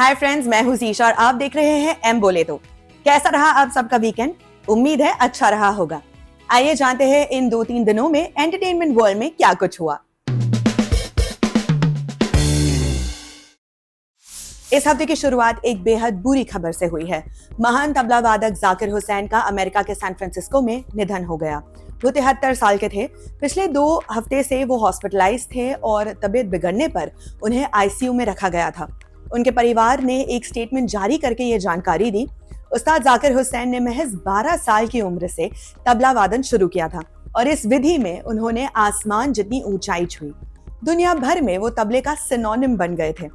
Hi friends, मैं हूं शीशा और आप देख रहे हैं एम बोले तो। कैसा रहा आप सबका वीकेंड? उम्मीद है अच्छा रहा होगा। आइए जानते हैं इन 2-3 दिनों में एंटरटेनमेंट वर्ल्ड में क्या कुछ हुआ। इस हफ्ते की शुरुआत एक बेहद बुरी खबर से हुई है। महान तबला वादक जाकिर हुसैन का अमेरिका के सैन फ्रांसिस्को में निधन हो गया। वो 73 साल के थे। पिछले 2 हफ्ते से वो हॉस्पिटलाइज थे और तबीयत बिगड़ने पर उन्हें आईसीयू में रखा गया था। उनके परिवार ने एक स्टेटमेंट जारी करके ये जानकारी दी। उस्ताद जाकिर हुसैन ने महज 12 साल की उम्र से तबला वादन शुरू किया था और इस विधि में उन्होंने आसमान जितनी ऊंचाई छुई। दुनिया भर में वो तबले का सिनोनिम बन गए थे।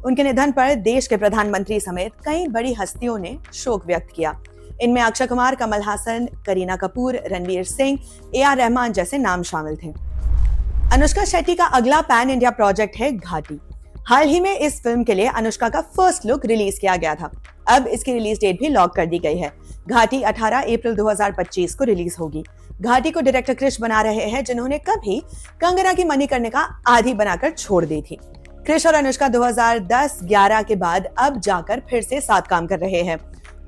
उनके निधन पर देश के प्रधानमंत्री समेत कई बड़ी हस्तियों ने शोक व्यक्त किया। इनमें अक्षय कुमार, कमल हासन, करीना कपूर, रणवीर सिंह, AR रहमान जैसे नाम शामिल थे। अनुष्का शेट्टी का अगला पैन इंडिया प्रोजेक्ट है घाटी। हाल ही में इस फिल्म के लिए अनुष्का का फर्स्ट लुक रिलीज किया गया था। अब इसकी रिलीज डेट भी लॉक कर दी गई है। घाटी 18 अप्रैल 2025 को रिलीज होगी। घाटी को डायरेक्टर क्रिश बना रहे हैं, जिन्होंने कभी कंगना की मणिकर्णिका आधी बनाकर छोड़ दी थी। क्रिश और अनुष्का 2010-11 के बाद अब जाकर फिर से साथ काम कर रहे हैं।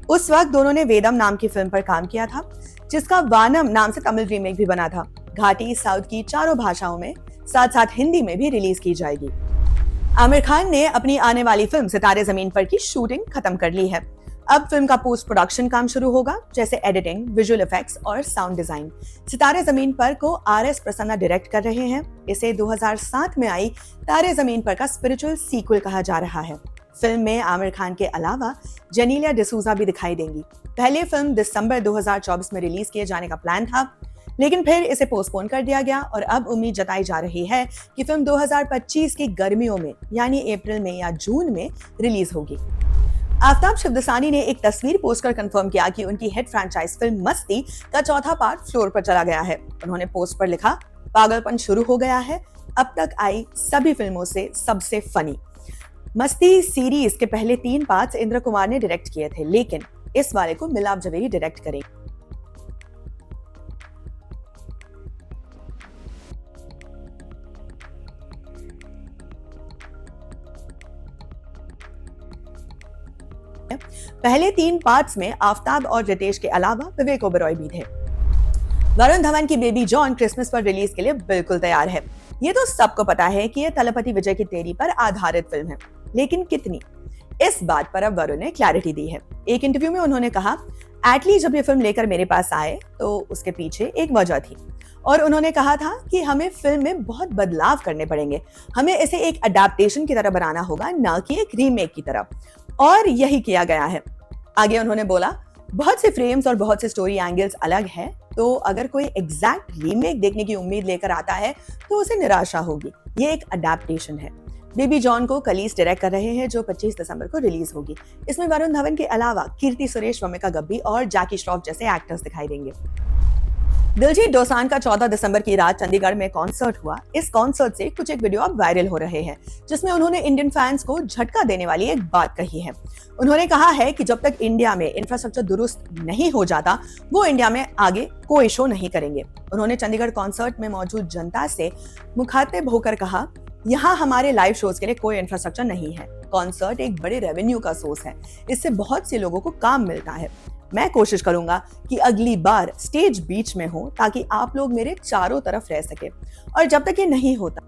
उस वक्त दोनों ने वेदम नाम की फिल्म पर काम किया था, जिसका वानम नाम से तमिल रीमेक भी बना था। घाटी साउथ की 4 भाषाओं में साथ साथ हिंदी में भी रिलीज की जाएगी। आमिर खान ने अपनी आने वाली फिल्म सितारे जमीन पर की शूटिंग खत्म कर ली है। अब फिल्म का पोस्ट प्रोडक्शन काम शुरू होगा, जैसे एडिटिंग, विजुअल इफेक्ट्स और साउंड डिजाइन। सितारे जमीन पर को RS प्रसन्ना डायरेक्ट कर रहे हैं। इसे 2007 में आई तारे जमीन पर का स्पिरिचुअल सीक्वल कहा जा रहा है। फिल्म में आमिर खान के अलावा जेनेलिया डिसूजा भी दिखाई देंगी। पहले फिल्म दिसंबर 2024 में रिलीज किए जाने का प्लान था, लेकिन फिर इसे पोस्टपोन कर दिया गया और अब उम्मीद जताई जा रही है कि फिल्म 2025 की गर्मियों में यानी अप्रैल में या जून में रिलीज होगी। आफ्ताब शिवदसानी ने एक तस्वीर पोस्ट कर कंफर्म किया कि उनकी हिट फ्रेंचाइज फिल्म मस्ती का चौथा पार्ट फ्लोर पर चला गया है। उन्होंने पोस्ट पर लिखा, पागलपन शुरू हो गया है, अब तक आई सभी फिल्मों से सबसे फनी। मस्ती सीरीज के पहले 3 पार्ट्स इंद्र कुमार ने डायरेक्ट किए थे, लेकिन इस वाले को मिलाप जवेरी डायरेक्ट करेंगे। पहले 3 पार्ट्स में आफ्ताब और रितेश के अलावा विवेक ओबेरॉय भी थे। वरुण धवन की बेबी जॉन क्रिसमस पर रिलीज के लिए बिल्कुल तैयार है। ये तो सबको पता है कि ये तलपति विजय की तेरी पर आधारित फिल्म है, लेकिन कितनी, इस बात पर अब वरुण ने क्लैरिटी दी है। एक इंटरव्यू में उन्होंने कहा, एटली जब ये फिल्म लेकर मेरे पास आए तो उसके पीछे एक वजह थी और उन्होंने कहा था कि हमें फिल्म में बहुत बदलाव करने पड़ेंगे। हमें इसे एक अडैप्टेशन की तरह बनाना होगा, ना कि एक रीमेक की तरह, और यही किया गया है। आगे उन्होंने बोला, बहुत से फ्रेम्स और बहुत से स्टोरी एंगल्स अलग हैं, तो अगर कोई एग्जैक्ट रीमेक देखने की उम्मीद लेकर आता है तो उसे निराशा होगी। ये एक अडैप्टेशन है। बेबी जॉन को कलीस डायरेक्ट कर रहे हैं, जो 25 दिसंबर को रिलीज होगी। इसमें वरुण धवन के अलावा कीर्ति सुरेश, वमिका गब्बी और जैकी श्रॉफ जैसे एक्टर्स दिखाई देंगे। दिलजीत दोसांझ का 14 दिसंबर की रात चंडीगढ़ में कॉन्सर्ट हुआ। इस कॉन्सर्ट से कुछ एक वीडियो अब वायरल हो रहे हैं, जिसमें उन्होंने इंडियन फैंस को झटका देने वाली एक बात कही है। उन्होंने कहा है कि जब तक इंडिया में इंफ्रास्ट्रक्चर दुरुस्त नहीं हो जाता, वो इंडिया में आगे कोई शो नहीं करेंगे। उन्होंने चंडीगढ़ कॉन्सर्ट में मौजूद जनता से मुखातिब होकर कहा, यहाँ हमारे लाइव शोज के लिए कोई इंफ्रास्ट्रक्चर नहीं है। कॉन्सर्ट एक बड़े रेवेन्यू का सोर्स है, इससे बहुत से लोगों को काम मिलता है। मैं कोशिश करूंगा कि अगली बार स्टेज बीच में हो, ताकि आप लोग मेरे चारों तरफ रह सके, और जब तक ये नहीं होता।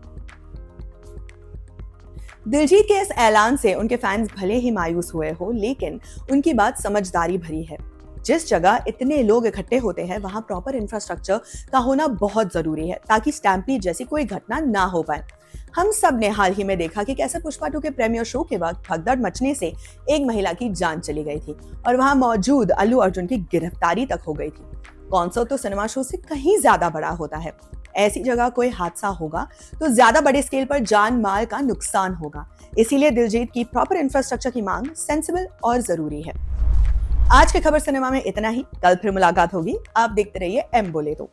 दिलजीत के इस ऐलान से उनके फैंस भले ही मायूस हुए हो, लेकिन उनकी बात समझदारी भरी है। जिस जगह इतने लोग इकट्ठे होते हैं, वहां प्रॉपर इंफ्रास्ट्रक्चर का होना बहुत जरूरी है, ताकि स्टैम्पीड जैसी कोई घटना ना हो पाए। हम सब ने हाल ही में देखा कि कैसे पुष्पा 2 के प्रीमियर शो के वक्त भगदड़ मचने से एक महिला की जान चली गई थी और वहां मौजूद अल्लू अर्जुन की गिरफ्तारी तक हो गई थी। कॉन्सर्ट तो सिनेमा शो से कहीं ज्यादा बड़ा होता है। ऐसी जगह कोई हादसा होगा तो ज्यादा बड़े स्केल पर जान माल का नुकसान होगा। इसीलिए दिलजीत की प्रॉपर इंफ्रास्ट्रक्चर की मांग सेंसिबल और जरूरी है। आज के खबर सिनेमा में इतना ही। कल फिर मुलाकात होगी। आप देखते रहिए एम बोले तो।